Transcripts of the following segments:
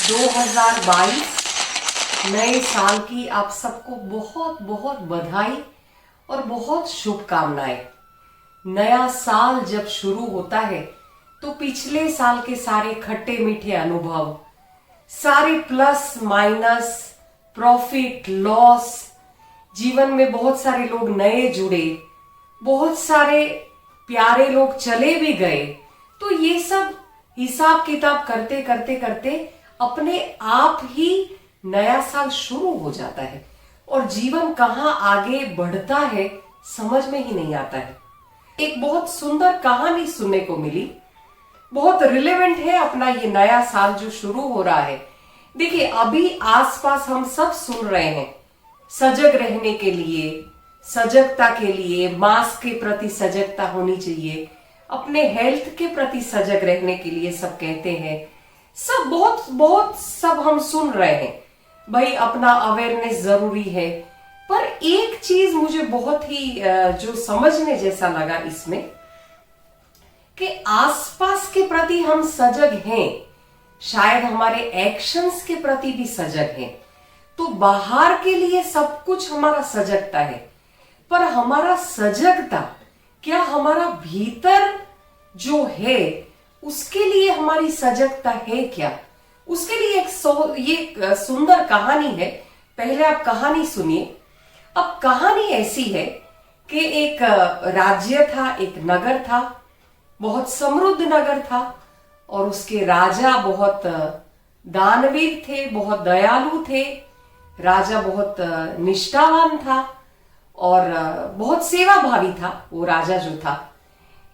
2022 नए साल की आप सबको बहुत बहुत बधाई और बहुत शुभकामनाएं। नया साल जब शुरू होता है तो पिछले साल के सारे खट्टे मीठे अनुभव, सारे प्लस माइनस, प्रॉफिट लॉस, जीवन में बहुत सारे लोग नए जुड़े, बहुत सारे प्यारे लोग चले भी गए, तो ये सब हिसाब किताब करते करते करते अपने आप ही नया साल शुरू हो जाता है और जीवन कहाँ आगे बढ़ता है समझ में ही नहीं आता है। एक बहुत सुंदर कहानी सुनने को मिली, बहुत रिलेवेंट है अपना ये नया साल जो शुरू हो रहा है। देखिए, अभी आसपास हम सब सुन रहे हैं सजग रहने के लिए, सजगता के लिए, मास्क के प्रति सजगता होनी चाहिए, अपने हेल्थ के प्रति सजग रहने के लिए सब कहते हैं। सब बहुत बहुत सब हम सुन रहे हैं भाई, अपना अवेयरनेस जरूरी है। पर एक चीज मुझे बहुत ही जो समझने जैसा लगा इसमें कि आसपास के प्रति हम सजग हैं, शायद हमारे एक्शंस के प्रति भी सजग हैं, तो बाहर के लिए सब कुछ हमारा सजगता है, पर हमारा सजगता क्या हमारा भीतर जो है उसके लिए हमारी सजगता है क्या? उसके लिए ये सुंदर कहानी है। पहले आप कहानी सुनिए। अब कहानी ऐसी है कि एक राज्य था, एक नगर था, बहुत समृद्ध नगर था और उसके राजा बहुत दानवीर थे, बहुत दयालु थे। राजा बहुत निष्ठावान था और बहुत सेवाभावी था वो राजा जो था।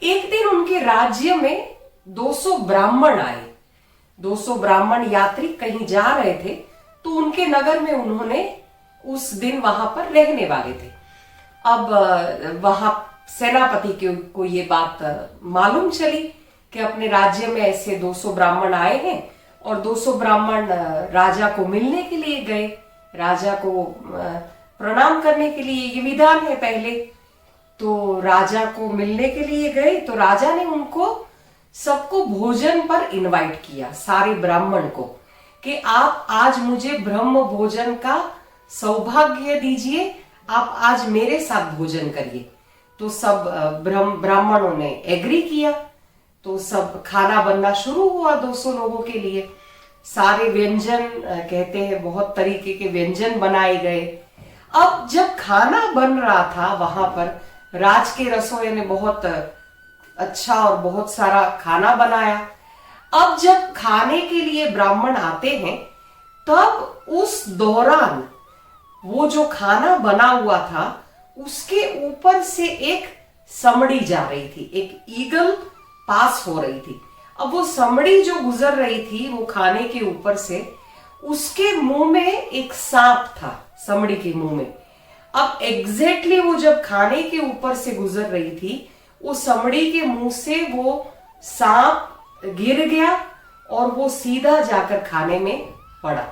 एक दिन उनके राज्य में 200 ब्राह्मण आए। 200 ब्राह्मण यात्री कहीं जा रहे थे, तो उनके नगर में उन्होंने उस दिन वहां पर रहने वाले थे। अब वहां सेनापति को ये बात मालूम चली कि अपने राज्य में ऐसे 200 ब्राह्मण आए हैं और 200 ब्राह्मण राजा को मिलने के लिए गए, राजा को प्रणाम करने के लिए। ये विधान है पहले। तो राजा को मिलने के लिए गए तो राजा ने उनको सबको भोजन पर इनवाइट किया, सारे ब्राह्मण को, कि आप आज मुझे ब्रह्म भोजन का सौभाग्य दीजिए, आप आज मेरे साथ भोजन करिए। तो सब ब्राह्मणों ने एग्री किया। तो सब खाना बनना शुरू हुआ 200 लोगों के लिए। सारे व्यंजन कहते हैं बहुत तरीके के व्यंजन बनाए गए। अब जब खाना बन रहा था वहां पर राज के रसोई ने बहुत अच्छा और बहुत सारा खाना बनाया। अब जब खाने के लिए ब्राह्मण आते हैं तब उस दौरान वो जो खाना बना हुआ था उसके ऊपर से एक समड़ी जा रही थी, एक ईगल पास हो रही थी। अब वो समड़ी जो गुजर रही थी वो खाने के ऊपर से, उसके मुंह में एक सांप था, समड़ी के मुंह में। अब एग्जैक्टली वो जब खाने के ऊपर से गुजर रही थी, वो समड़ी के मुंह से वो सांप गिर गया और वो सीधा जाकर खाने में पड़ा।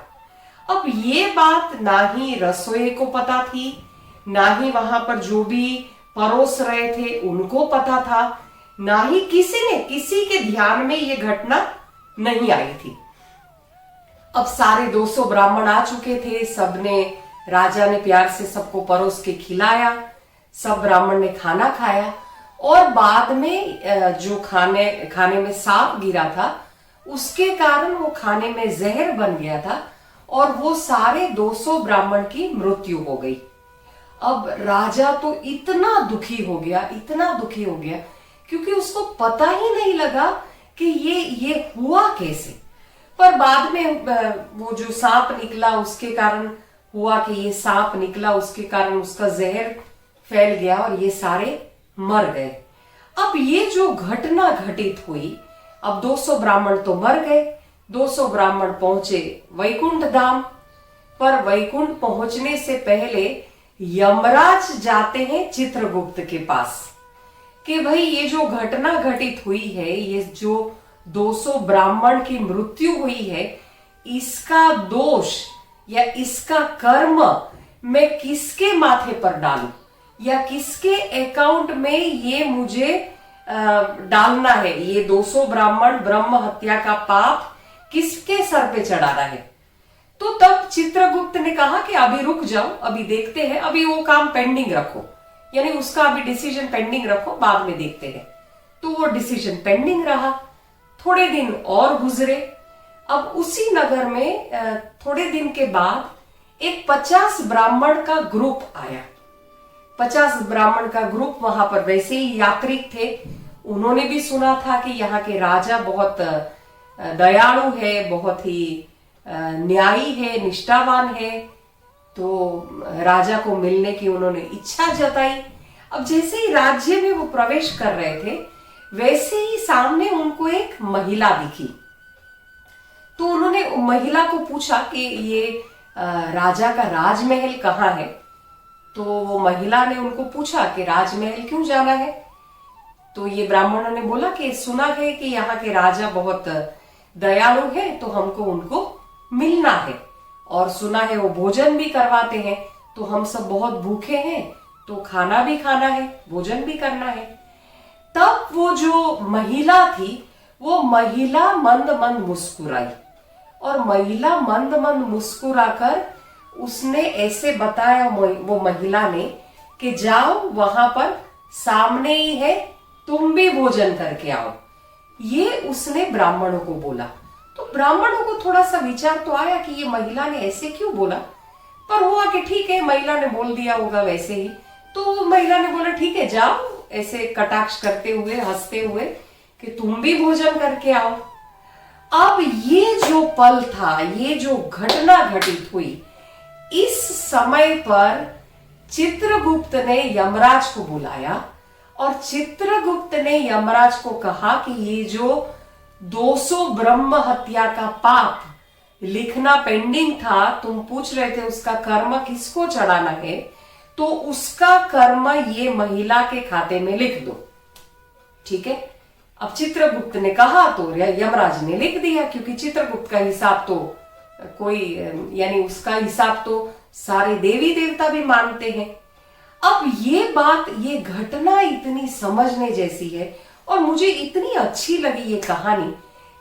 अब ये बात ना ही रसोई को पता थी, ना ही वहां पर जो भी परोस रहे थे उनको पता था, ना ही किसी के ध्यान में ये घटना नहीं आई थी। अब सारे 200 ब्राह्मण आ चुके थे, सबने, राजा ने प्यार से सबको परोस के खिलाया, सब ब्राह्मण ने खाना खाया और बाद में जो खाने में सांप गिरा था उसके कारण वो खाने में जहर बन गया था और वो सारे 200 ब्राह्मण की मृत्यु हो गई। अब राजा तो इतना दुखी हो गया, इतना दुखी हो गया, क्योंकि उसको पता ही नहीं लगा कि ये हुआ कैसे। पर बाद में वो जो सांप निकला उसके कारण हुआ कि ये सांप निकला, उसके कारण उसका जहर फैल गया और ये सारे मर गए। अब ये जो घटना घटित हुई, अब 200 ब्राह्मण तो मर गए। 200 ब्राह्मण पहुंचे वैकुंठ धाम, पर वैकुंठ पहुंचने से पहले यमराज जाते हैं चित्रगुप्त के पास कि भाई ये जो घटना घटित हुई है, ये जो 200 ब्राह्मण की मृत्यु हुई है, इसका दोष या इसका कर्म मैं किसके माथे पर डालूं या किसके अकाउंट में ये मुझे डालना है? ये 200 ब्राह्मण ब्रह्म हत्या का पाप किसके सर पे चढ़ाना है। तो तब चित्रगुप्त ने कहा कि अभी रुक जाओ, अभी देखते हैं, अभी वो काम पेंडिंग रखो, यानी उसका अभी डिसीजन पेंडिंग रखो, बाद में देखते हैं। तो वो डिसीजन पेंडिंग रहा। थोड़े दिन और गुजरे। अब उसी नगर में थोड़े दिन के बाद एक 50 ब्राह्मण का ग्रुप आया। 50 ब्राह्मण का ग्रुप वहां पर वैसे ही यात्रिक थे। उन्होंने भी सुना था कि यहाँ के राजा बहुत दयालु है, बहुत ही न्यायी है, निष्ठावान है। तो राजा को मिलने की उन्होंने इच्छा जताई। अब जैसे ही राज्य में वो प्रवेश कर रहे थे, वैसे ही सामने उनको एक महिला दिखी। तो उन्होंने महिला को पूछा कि ये राजा का राजमहल कहाँ है। तो वो महिला ने उनको पूछा कि राजमहल क्यों जाना है। तो ये ब्राह्मणों ने बोला कि सुना है कि यहाँ के राजा बहुत दयालु है, तो हमको उनको मिलना है, और सुना है वो भोजन भी करवाते हैं, तो हम सब बहुत भूखे हैं, तो खाना भी खाना है, भोजन भी करना है। तब वो जो महिला थी, वो महिला मंद मंद मुस्कुराई, और महिला मंद मंद मुस्कुराकर उसने ऐसे बताया वो महिला ने कि जाओ वहां पर सामने ही है, तुम भी भोजन करके आओ। ये उसने ब्राह्मणों को बोला। तो ब्राह्मणों को थोड़ा सा विचार तो आया कि ये महिला ने ऐसे क्यों बोला, पर हुआ कि ठीक है, महिला ने बोल दिया होगा वैसे ही। तो महिला ने बोला ठीक है, जाओ, ऐसे कटाक्ष करते हुए, हंसते हुए, कि तुम भी भोजन करके आओ। अब ये जो पल था, ये जो घटना घटित हुई, इस समय पर चित्रगुप्त ने यमराज को बुलाया, और चित्रगुप्त ने यमराज को कहा कि ये जो 200 ब्रह्म हत्या का पाप लिखना पेंडिंग था, तुम पूछ रहे थे उसका कर्म किसको चढ़ाना है, तो उसका कर्म ये महिला के खाते में लिख दो। ठीक है। अब चित्रगुप्त ने कहा तो यमराज ने लिख दिया, क्योंकि चित्रगुप्त का हिसाब तो कोई, यानी उसका हिसाब तो सारे देवी देवता भी मानते हैं। अब ये बात, ये घटना इतनी समझने जैसी है, और मुझे इतनी अच्छी लगी ये कहानी।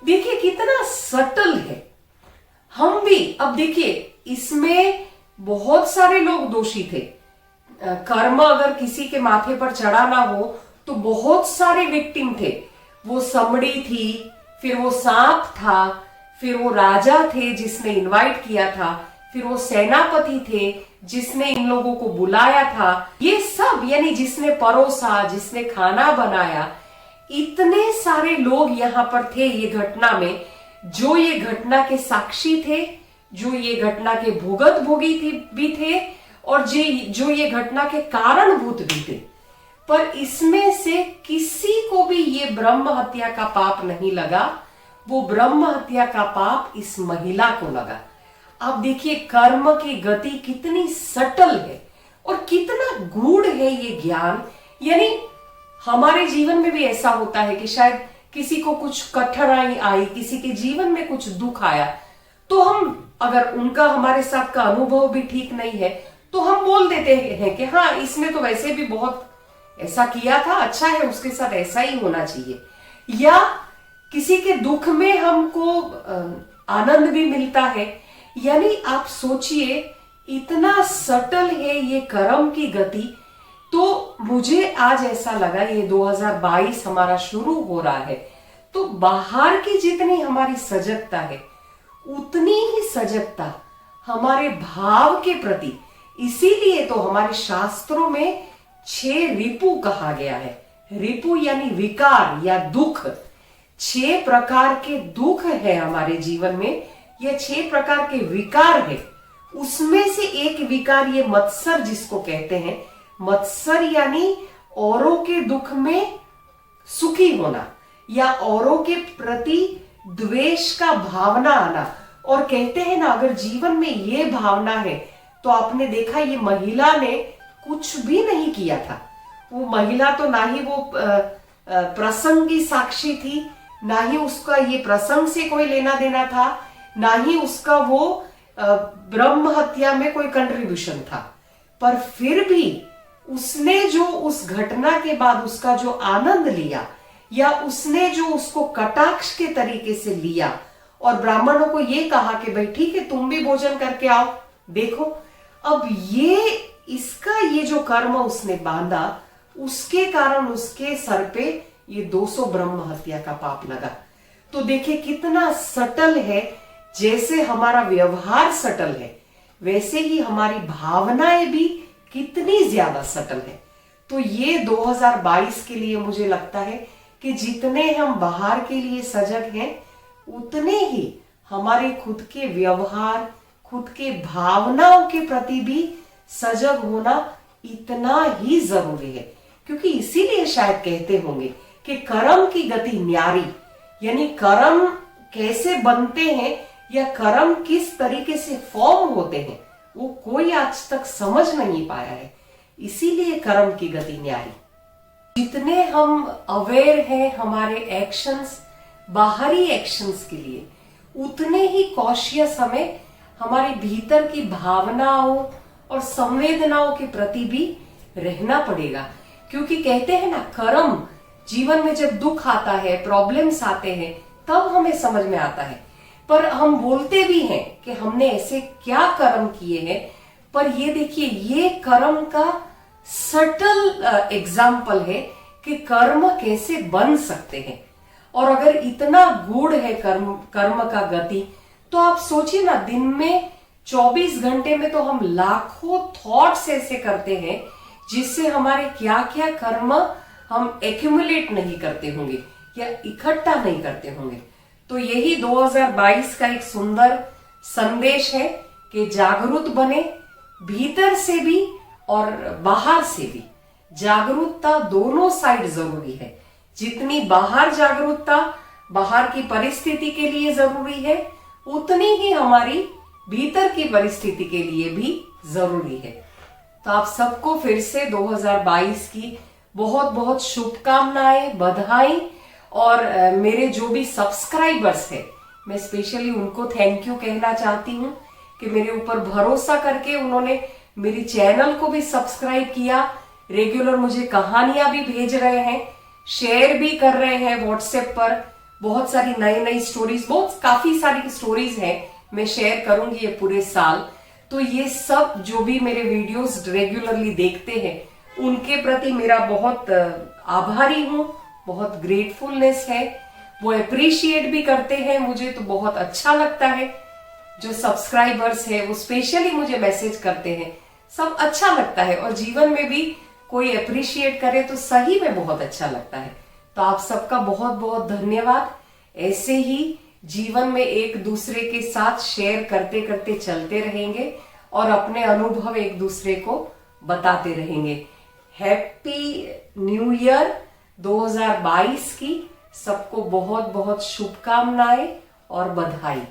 देखिए कितना सटल है। हम भी, अब देखिए, इसमें बहुत सारे लोग दोषी थे। कर्म अगर किसी के माथे पर चढ़ाना हो तो बहुत सारे विक्टिम थे। वो समड़ी थी, फिर वो सांप था, फिर वो राजा थे जिसने इनवाइट किया था, फिर वो सेनापति थे जिसने इन लोगों को बुलाया था। ये सब, यानी जिसने परोसा, जिसने खाना बनाया, इतने सारे लोग यहाँ पर थे ये घटना में, जो ये घटना के साक्षी थे, जो ये घटना के भुगत भोगी भी थे, और जो ये घटना के कारणभूत भी थे। पर इसमें से किसी को भी ये ब्रह्म हत्या का पाप नहीं लगा। वो ब्रह्म हत्या का पाप इस महिला को लगा। अब देखिए कर्म की गति कितनी सटल है और कितना गूढ़ है ये ज्ञान। यानी हमारे जीवन में भी ऐसा होता है कि शायद किसी को कुछ कठिनाई आई, किसी के जीवन में कुछ दुख आया, तो हम, अगर उनका हमारे साथ का अनुभव भी ठीक नहीं है, तो हम बोल देते हैं कि हाँ, इसने तो वैसे भी बहुत ऐसा किया था, अच्छा है, उसके साथ ऐसा ही होना चाहिए। या किसी के दुख में हमको आनंद भी मिलता है। यानी आप सोचिए इतना सटल है ये कर्म की गति। तो मुझे आज ऐसा लगा, ये 2022 हमारा शुरू हो रहा है, तो बाहर की जितनी हमारी सजगता है, उतनी ही सजगता हमारे भाव के प्रति। इसीलिए तो हमारे शास्त्रों में 6 रिपु कहा गया है। रिपु यानी विकार या दुख। 6 प्रकार के दुख है हमारे जीवन में, ये 6 प्रकार के विकार है। उसमें से एक विकार ये मत्सर जिसको कहते हैं। मत्सर यानी औरों के दुख में सुखी होना, या औरों के प्रति द्वेष का भावना आना। और कहते हैं ना, अगर जीवन में ये भावना है, तो आपने देखा ये महिला ने कुछ भी नहीं किया था। वो महिला तो ना ही वो प्रसंग की साक्षी थी, ना ही उसका ये प्रसंग से कोई लेना देना था, ना ही उसका वो ब्रह्म हत्या में कोई कंट्रीब्यूशन था। पर फिर भी उसने जो उस घटना के बाद उसका जो आनंद लिया, या उसने जो उसको कटाक्ष के तरीके से लिया, और ब्राह्मणों को ये कहा कि भाई ठीक है, तुम भी भोजन करके आओ। देखो अब ये जो कर्म उसने बांधा, उसके कारण उसके सर पे ये 200 ब्रह्म हत्या का पाप लगा। तो देखिए कितना सटल है। जैसे हमारा व्यवहार सटल है, वैसे ही हमारी भावनाएं भी कितनी ज्यादा सटल है। तो ये 2022 के लिए मुझे लगता है कि जितने हम बाहर के लिए सजग हैं, उतने ही हमारे खुद के व्यवहार, खुद के भावनाओं के प्रति भी सजग होना इतना ही जरूरी है। क्योंकि इसीलिए शायद कहते होंगे कि कर्म की गति न्यारी, यानी कर्म कैसे बनते हैं या कर्म किस तरीके से फॉर्म होते हैं, वो कोई आज तक समझ नहीं पाया है। इसीलिए कर्म की गति न्यारी। जितने हम अवेयर हैं हमारे एक्शंस, बाहरी एक्शंस के लिए, उतने ही कॉशियस हमें हमारे भीतर की भावनाओं और संवेदनाओं के प्रति भी रहना पड़ेगा। क्योंकि कहते हैं ना, कर्म जीवन में जब दुख आता है, प्रॉब्लम्स आते हैं, तब हमें समझ में आता है। पर हम बोलते भी हैं कि हमने ऐसे क्या कर्म किए हैं, पर ये देखिए ये कर्म का सटल एग्जाम्पल है कि कर्म कैसे बन सकते हैं। और अगर इतना गूढ़ है कर्म का गति, तो आप सोचिए ना, दिन में 24 घंटे में तो हम लाखों थॉट्स ऐसे करते हैं जिससे हमारे क्या क्या कर्म हम एक्यूमुलेट नहीं करते होंगे या इकट्ठा नहीं करते होंगे। तो यही 2022 का एक सुंदर संदेश है कि जागरूक बने, भीतर से भी और बाहर से भी। जागरूकता दोनों साइड जरूरी है। जितनी बाहर जागरूकता बाहर की परिस्थिति के लिए जरूरी है, उतनी ही हमारी भीतर की परिस्थिति के लिए भी जरूरी है। तो आप सबको फिर से 2022 की बहुत बहुत शुभकामनाएं, बधाई। और मेरे जो भी सब्सक्राइबर्स हैं, मैं स्पेशली उनको थैंक यू कहना चाहती हूँ कि मेरे ऊपर भरोसा करके उन्होंने मेरी चैनल को भी सब्सक्राइब किया, रेगुलर मुझे कहानियां भी भेज रहे हैं, शेयर भी कर रहे हैं व्हाट्सएप पर। बहुत सारी नई नई स्टोरीज, काफी सारी स्टोरीज हैं, मैं शेयर करूंगी ये पूरे साल। तो ये सब जो भी मेरे वीडियोस रेगुलरली देखते हैं, उनके प्रति मेरा बहुत आभारी हूँ, बहुत ग्रेटफुलनेस है। वो अप्रिशिएट भी करते हैं मुझे, तो बहुत अच्छा लगता है। जो सब्सक्राइबर्स है वो स्पेशली मुझे मैसेज करते हैं, सब अच्छा लगता है। और जीवन में भी कोई अप्रिशिएट करे तो सही में बहुत अच्छा लगता है। तो आप सबका बहुत बहुत धन्यवाद। ऐसे ही जीवन में एक दूसरे के साथ शेयर करते करते चलते रहेंगे और अपने अनुभव एक दूसरे को बताते रहेंगे। हैप्पी न्यू ईयर 2022 की सबको बहुत बहुत शुभकामनाएं और बधाई।